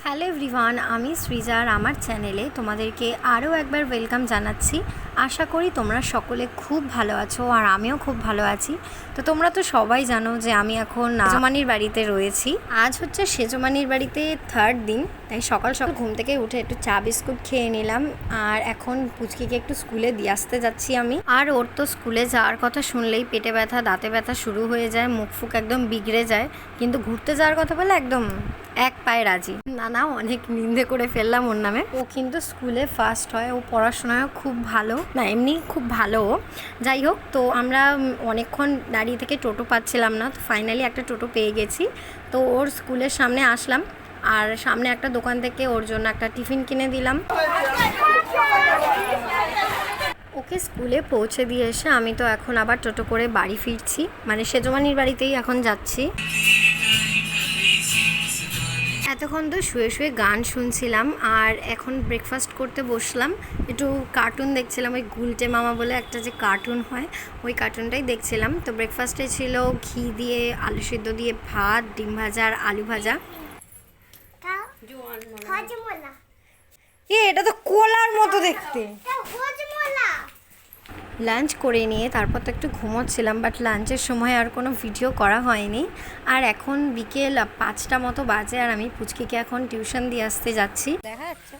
Hello everyone, আমি সৃজা আর আমার চ্যানেলে তোমাদেরকে আরও একবার ওয়েলকাম জানাচ্ছি। আশা করি তোমরা সকলে খুব ভালো আছো আর আমিও খুব ভালো আছি। তো তোমরা তো সবাই জানো যে আমি এখন সেজমানির বাড়িতে রয়েছি। আজ হচ্ছে সেজমানির বাড়িতে থার্ড দিন, তাই সকাল সকাল ঘুম থেকে উঠে একটু চা বিস্কুট খেয়ে নিলাম। আর এখন পুচকিকে একটু স্কুলে দিয়ে আসতে যাচ্ছি আমি। আর ওর তো স্কুলে যাওয়ার কথা শুনলেই পেটে ব্যথা, দাঁতে ব্যথা শুরু হয়ে যায়, মুখ ফুক একদম বিগড়ে যায়। কিন্তু ঘুরতে যাওয়ার কথা বলে একদম এক পায়ে রাজি। না অনেক নিন্দে করে ফেললাম ওর নামে। ও কিন্তু স্কুলে ফার্স্ট হয়, ও পড়াশোনায় খুব ভালো, না এমনি খুব ভালো। যাই হোক, তো আমরা অনেকক্ষণ দাঁড়িয়ে থেকে টোটো পাচ্ছিলাম না, তো ফাইনালি একটা টোটো পেয়ে গেছি। তো ওর স্কুলের সামনে আসলাম আর সামনে একটা দোকান থেকে ওর জন্য একটা টিফিন কিনে দিলাম। ওকে স্কুলে পৌঁছে দিয়ে এসে আমি তো এখন আবার টোটো করে বাড়ি ফিরছি, মানে সেজমানির বাড়িতেই এখন যাচ্ছি। এতক্ষণ তো শুয়ে শুয়ে গান শুনছিলাম আর এখন ব্রেকফাস্ট করতে বসলাম। একটু কার্টুন দেখছিলাম, ওই গুলটে মামা বলে একটা যে কার্টুন হয়, ওই কার্টুনটাই দেখছিলাম। তো ব্রেকফাস্টে ছিল ঘি দিয়ে, আলু সিদ্ধ দিয়ে ভাত, ডিম ভাজা আর আলু ভাজা। এটা তো কোলার মতো দেখতে। লাঞ্চ করে নিয়ে তারপর তো একটু ঘুমোচ্ছিলাম, বাট লাঞ্চের সময় আর কোনো ভিডিও করা হয়নি। আর এখন বিকেল 5টা মতো বাজে আর আমি পুচকিকে এখন টিউশন দিয়ে আসতে যাচ্ছি। দেখা যাচ্ছে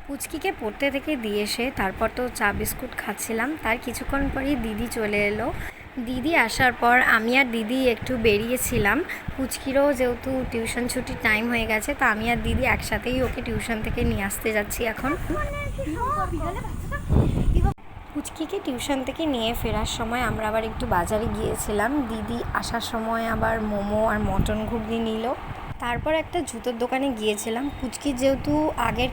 পুচকিকে পড়তে থেকে দিয়ে এসে তারপর তো চা বিস্কুট খাচ্ছিলাম। তার কিছুক্ষণ পরেই দিদি চলে এলো। দিদি আসার পর আমি আর দিদি একটু বেরিয়েছিলাম। পুচকিরও যেহেতু টিউশন ছুটির টাইম হয়ে গেছে, তো আমি আর দিদি একসাথেই ওকে টিউশন থেকে নিয়ে আসতে যাচ্ছি এখন। পুচকিকে টিউশন থেকে নিয়ে ফেরার সময় আমরা আবার একটু বাজারে গিয়েছিলাম। দিদি আসার সময় আবার মোমো আর মটন ঘুগনি নিল। তারপর একটা জুতোর দোকানে গিয়েছিলাম। পুচকির যেহেতু আগের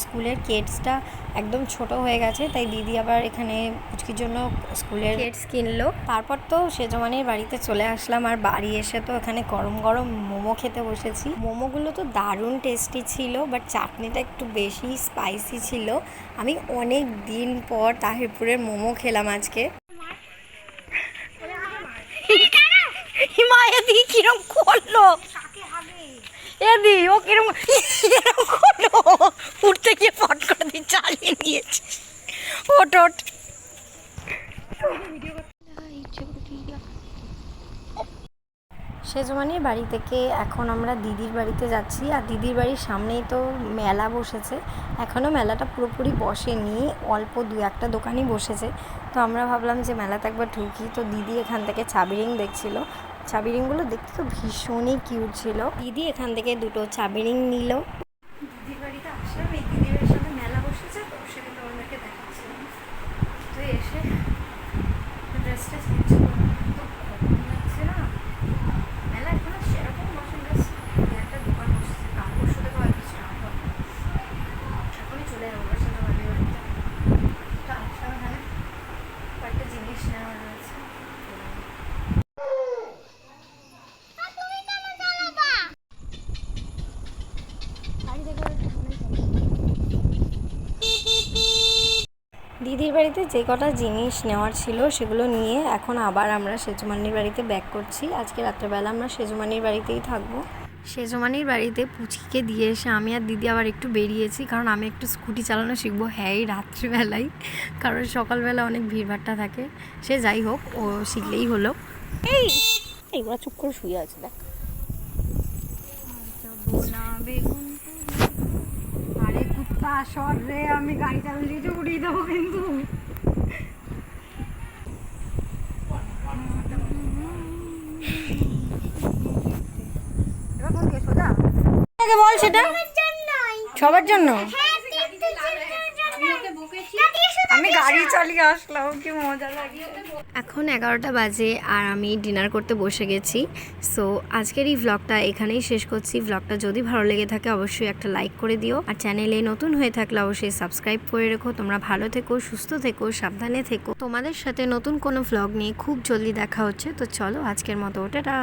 স্কুলের কেডসটা একদম ছোট হয়ে গেছে, তাই দিদি আবার এখানে পুচকির জন্য স্কুলের কেডস কিনলো। তারপর তো সেজমানির বাড়িতে চলে আসলাম আর বাড়ি এসে তো এখানে গরম গরম মোমো খেতে বসেছি। মোমোগুলো তো দারুণ টেস্টি ছিল, বাট চাটনিটা একটু বেশি স্পাইসি ছিল। আমি অনেক দিন পর তাহিরপুরের মোমো খেলাম আজকে। হিমায়তি কিরম করলো, এদি ও কিরম করলো, উঠতে গিয়ে ফট করে দিয়ে চালিয়ে নিয়েছে। ওট সেজমানির বাড়ি থেকে এখন আমরা দিদির বাড়িতে যাচ্ছি। আর দিদির বাড়ির সামনেই তো মেলা বসেছে, এখনও মেলাটা পুরোপুরি বসেনি, অল্প 2-1টা দোকানই বসেছে। তো আমরা ভাবলাম যে মেলাতে একবার ঢুকি। তো দিদি এখান থেকে চাবিরিং দেখছিল। চাবিরিংগুলো দেখতে তো ভীষণই কিউট ছিল। দিদি এখান থেকে 2টো চাবিরিং নিল। দিদির বাড়িতে আসলাম, এই দিদির সামনে মেলা বসেছে, তো সেটা তোমাদেরকে দেখাচ্ছিলাম। তো এসে ড্রেসটা চেঞ্জ করলাম, তো যাচ্ছে না মেলা এখনো সেরকম বসে গেছে। একটা দোকান বসেছে, কাপড় শুধু হয়তো স্টার্ট হবে, এখনই চলে যাবো সেটা বাড়ি বাড়িতে। তো আসলাম এখানে, কয়েকটা জিনিস নেওয়ার রয়েছে। দিদির বাড়িতে যে কটা জিনিস নেওয়ার ছিল সেগুলো নিয়ে এখন আবার আমরা সেজমানির বাড়িতে ব্যাক করছি। আজকে রাত্রেবেলা আমরা সেজমানির বাড়িতেই থাকবো। সেজমানির বাড়িতে পুচকিকে দিয়ে এসে আমি আর দিদি আবার একটু বেরিয়েছি, কারণ আমি একটু স্কুটি চালানো শিখবো। হ্যাঁ, এই রাত্রিবেলায়, কারণ সকালবেলা অনেক ভিড়ভাট্টা থাকে। সে যাই হোক, ও শিখলেই হলো। এই ওরা চুপ করে শুয়ে আছে, দেখ। আরে কুত্তা সর রে, আমি গাড়ি চালিয়ে উড়িয়ে দেবো কিন্তু। বল সেটা সবার জন্য। আমি গাড়ি চালিয়ে আসলাম, কি মজা লাগে। এখন 11টা বাজে আর আমি ডিনার করতে বসে গেছি। সো আজকের এই ভ্লগটা এখানেই শেষ করছি। ভ্লগটা যদি ভালো লেগে থাকে অবশ্যই একটা লাইক করে দিও, আর চ্যানেলে নতুন হয়ে থাকলে অবশ্যই সাবস্ক্রাইব করে রেখো। তোমরা ভালো থেকো, সুস্থ থেকো, সাবধানে থেকো। তোমাদের সাথে নতুন কোনো ভ্লগ নিয়ে খুব জলদি দেখা হচ্ছে। তো চলো আজকের মতো টাটা।